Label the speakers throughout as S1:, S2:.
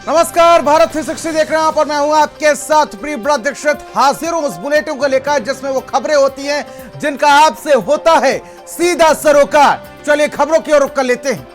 S1: नमस्कार, भारत 360 देख रहे हैं आप और मैं हूं आपके साथ प्रिय दीक्षित। हाजिर हूं उस बुलेटिन को लेकर जिसमें वो खबरें होती हैं जिनका आपसे होता है सीधा सरोकार। चलिए खबरों की ओर रुख कर लेते हैं।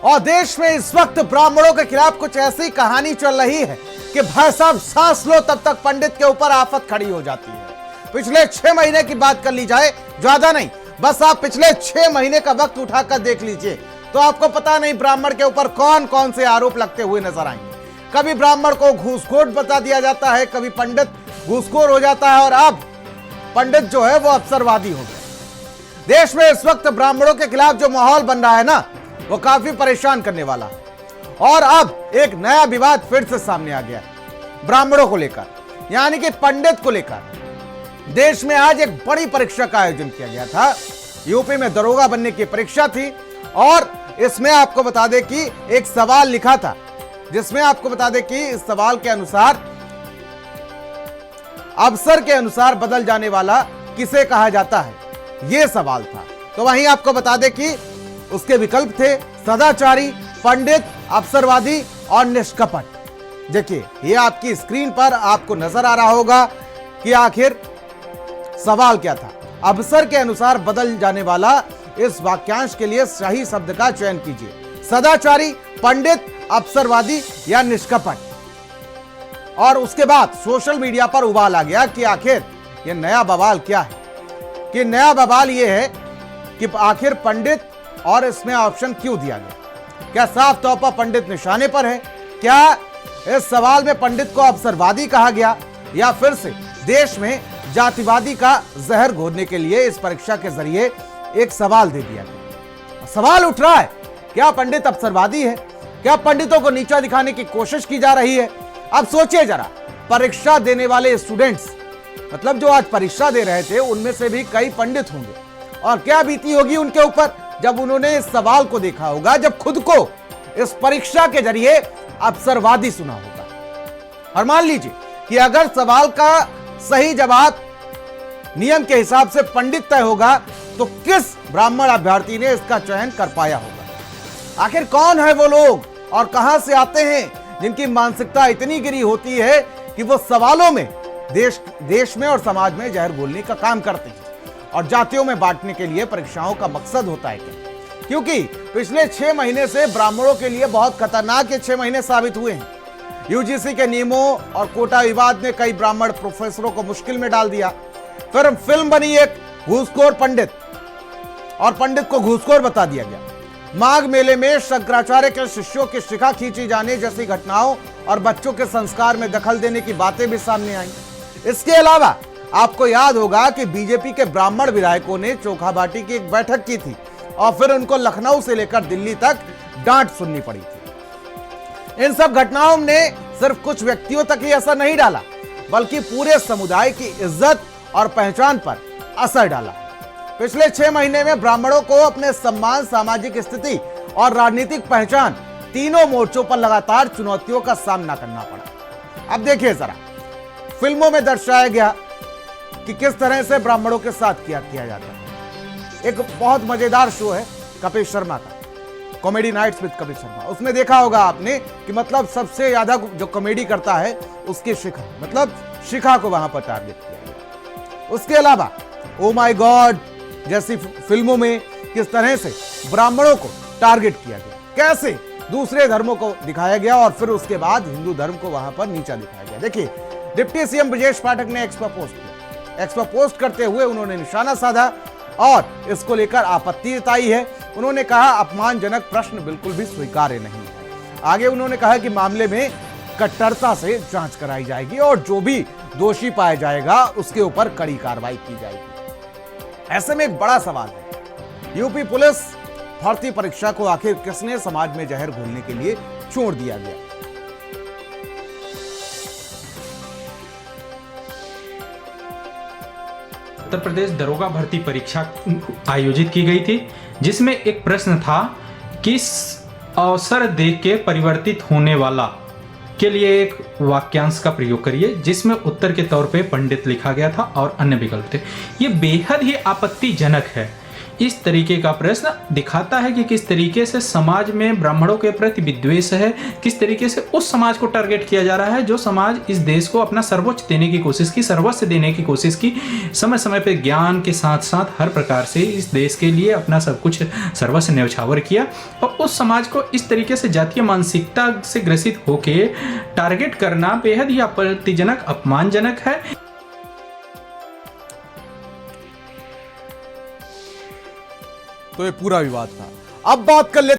S1: और देश में इस वक्त ब्राह्मणों के खिलाफ कुछ ऐसी कहानी चल रही है कि भाई साहब सांस लो तब तक पंडित के ऊपर आफत खड़ी हो जाती है। पिछले 6 महीने की बात कर ली जाए, ज्यादा नहीं, बस आप पिछले 6 महीने का वक्त उठाकर देख लीजिए तो आपको पता नहीं ब्राह्मण के ऊपर कौन कौन से आरोप लगते हुए नजर आएंगे। कभी ब्राह्मण को घूसखोर बता दिया जाता है, कभी पंडित घूसखोर हो जाता है और अब पंडित जो है वो अवसरवादी हो गए। देश में इस वक्त ब्राह्मणों के खिलाफ जो माहौल बन रहा है ना, वो काफी परेशान करने वाला है। और अब एक नया विवाद फिर से सामने आ गया है ब्राह्मणों को लेकर, यानी कि पंडित को लेकर। देश में आज एक बड़ी परीक्षा का आयोजन किया गया था। यूपी में दरोगा बनने की परीक्षा थी और इसमें आपको बता दें कि एक सवाल लिखा था, जिसमें आपको बता दें कि इस सवाल के अनुसार अवसर के अनुसार बदल जाने वाला किसे कहा जाता है, यह सवाल था। तो वहीं आपको बता दें कि उसके विकल्प थे सदाचारी, पंडित, अवसरवादी और निष्कपट। देखिए ये आपकी स्क्रीन पर आपको नजर आ रहा होगा कि आखिर सवाल क्या था। अवसर के अनुसार बदल जाने वाला, इस वाक्यांश के लिए सही शब्द का चयन कीजिए। सदाचारी, पंडित, अवसरवादी या निष्कपट। और उसके बाद सोशल मीडिया पर उबाल आ गया कि आखिर यह नया बवाल क्या है। कि नया बवाल यह है कि आखिर पंडित और इसमें ऑप्शन क्यों दिया गया। क्या साफ तौर पर पंडित निशाने पर है? क्या इस सवाल में पंडित को अवसरवादी कहा गया, या फिर से देश में जातिवादी का जहर घोलने के लिए इस परीक्षा के जरिए एक सवाल दे दिया गया। सवाल उठ रहा है, क्या पंडित अवसरवादी है? क्या पंडितों को नीचा दिखाने की कोशिश की जा रही है? अब सोचिए जरा, परीक्षा देने वाले स्टूडेंट्स, मतलब जो आज परीक्षा दे रहे थे, उनमें से भी कई पंडित होंगे। और क्या बीती होगी उनके ऊपर जब उन्होंने इस सवाल को देखा होगा, जब खुद को इस परीक्षा के जरिए अवसरवादी सुना होगा। और मान लीजिए कि अगर सवाल का सही जवाब नियम के हिसाब से पंडित तय होगा, तो किस ब्राह्मण अभ्यर्थी ने इसका चयन कर पाया होगा? आखिर कौन है वो लोग और कहां से आते हैं जिनकी मानसिकता इतनी गिरी होती है कि वो सवालों में देश में और समाज में जहर घोलने का काम करते हैं और जातियों में बांटने के लिए परीक्षाओं का मकसद होता है क्या? क्योंकि पिछले 6 महीने से ब्राह्मणों के लिए बहुत खतरनाक ये 6 महीने साबित हुए हैं। यूजीसी के नियमों और कोटा विवाद ने कई ब्राह्मण प्रोफेसरों को मुश्किल में डाल दिया। फिर फिल्म बनी एक घूसखोर पंडित, और पंडित को घूसखोर बता दिया गया। माघ मेले में शंकराचार्य के शिष्यों की शिखा खींची जाने जैसी घटनाओं और बच्चों के संस्कार में दखल देने की बातें भी सामने आई। इसके अलावा आपको याद होगा कि बीजेपी के ब्राह्मण विधायकों ने चोखाबाटी की एक बैठक की थी और फिर उनको लखनऊ से लेकर दिल्ली तक डांट सुननी पड़ी थी। इन सब घटनाओं ने सिर्फ कुछ व्यक्तियों तक ही असर नहीं डाला, बल्कि पूरे समुदाय की इज्जत और पहचान पर असर डाला। पिछले 6 महीने में ब्राह्मणों को अपने सम्मान, सामाजिक स्थिति और राजनीतिक पहचान, तीनों मोर्चों पर लगातार चुनौतियों का सामना करना पड़ा। अब देखिए जरा, फिल्मों में दर्शाया गया कि किस तरह से ब्राह्मणों के साथ किया जाता है। एक बहुत मजेदार शो है कपिल शर्मा का, comedy nights with Kapil Sharma. उसमें देखा होगा आपने कि मतलब सबसे ज्यादा जो कॉमेडी करता है उसकी शिखा, मतलब शिखा को वहां पर टारगेट किया गया। उसके अलावा ओ माय गॉड जैसी फिल्मों में किस तरह से ब्राह्मणों को टारगेट किया गया, कैसे दूसरे धर्मों को दिखाया गया और फिर उसके बाद हिंदू धर्म को वहां पर नीचा दिखाया गया। देखिए डिप्टी सीएम ब्रजेश पाठक ने एक्स पर पोस्ट किया। एक्स पर पोस्ट करते हुए उन्होंने निशाना साधा और इसको लेकर आपत्ति जताई है। उन्होंने कहा अपमानजनक प्रश्न बिल्कुल भी स्वीकार्य नहीं है। आगे उन्होंने कहा कि मामले में कट्टरता से जांच कराई जाएगी और जो भी दोषी पाया जाएगा उसके ऊपर कड़ी कार्रवाई की जाएगी। ऐसे में एक बड़ा सवाल है, यूपी पुलिस भर्ती परीक्षा को आखिर किसने समाज में जहर घोलने के लिए छोड़ दिया गया?
S2: उत्तर प्रदेश दरोगा भर्ती परीक्षा आयोजित की गई थी, जिसमें एक प्रश्न था किस अवसर देख के परिवर्तित होने वाला के लिए एक वाक्यांश का प्रयोग करिए, जिसमें उत्तर के तौर पे पंडित लिखा गया था और अन्य विकल्प थे। ये बेहद ही आपत्तिजनक है इस तरीके का प्रश्न दिखाता है कि किस तरीके से समाज में ब्राह्मणों के प्रति विद्वेष है, किस तरीके से उस समाज को टारगेट किया जा रहा है जो समाज इस देश को अपना सर्वोच्च देने की कोशिश की, सर्वस्व देने की कोशिश की, समय समय पे ज्ञान के साथ साथ हर प्रकार से इस देश के लिए अपना सब कुछ सर्वस्व न्यौछावर किया। और उस समाज को इस तरीके से जातीय मानसिकता से ग्रसित होके टारगेट करना बेहद ही आपत्तिजनक, अपमानजनक है।
S1: तो ये पूरा विवाद था। अब बात कर लेते